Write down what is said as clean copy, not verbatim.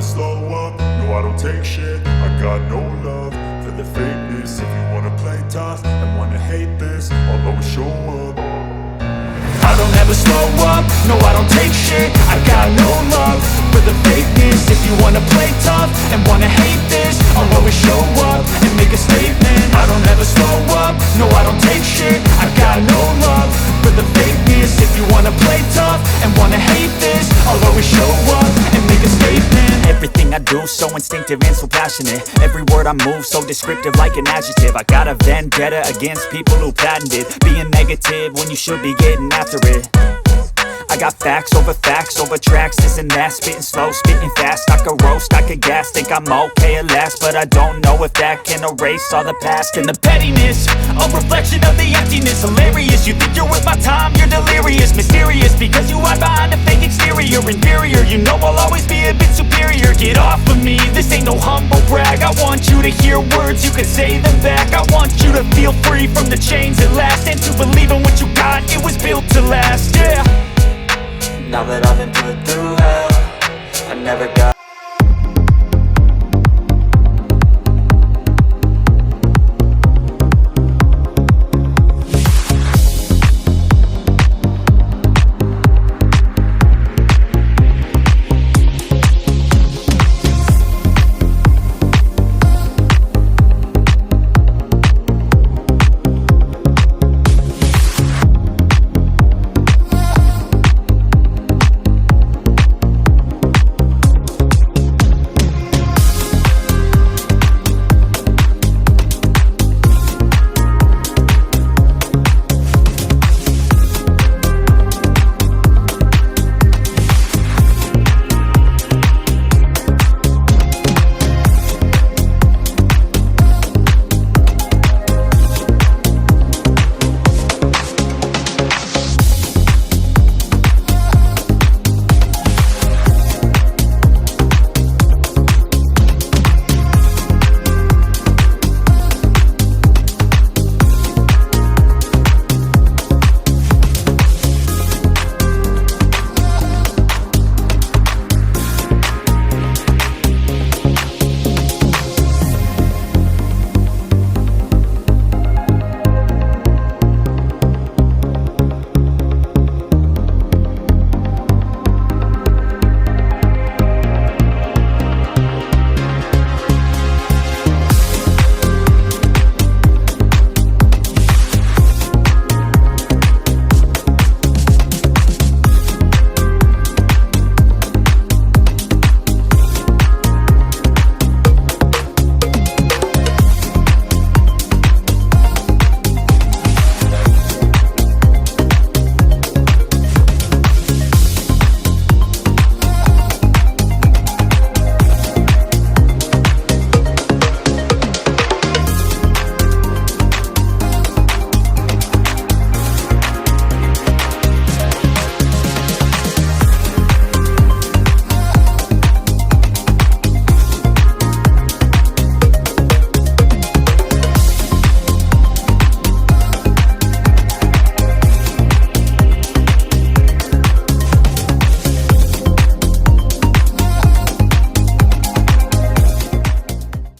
slow up, no I don't take shit. I got no love for the fakeness. If you wanna play tough and wanna hate this, I'll always show up. I don't ever slow up, no I don't take shit. I got no love for the fakeness. If you wanna play tough and wanna hate this, I'll always show up and make a statement. I don't ever slow up, no I don't take shit. I got no love for the fakeness. If you wanna play tough and wanna hate this, I'll always show up and make a statement. Everything I do so instinctive and so passionate. Every word I move so descriptive like an adjective. I got a vendetta against people who patented being negative when you should be getting after it. I got facts over tracks, this and that. Spitting slow, spitting fast, I could roast, I could gas. Think I'm okay at last, but I don't know if that can erase all the past. And the pettiness, a reflection of the emptiness. Hilarious, you think you're worth my time, you're delirious. Mysterious, because you hide behind a fake exterior. Inferior, you know I'll always be a bit superior. Get off of me, this ain't no humble brag. I want you to hear words, you can say them back. I want you to feel free from the chains at last, and to believe in what you got, it was built to last, yeah. Now that I've been put through hell, I never got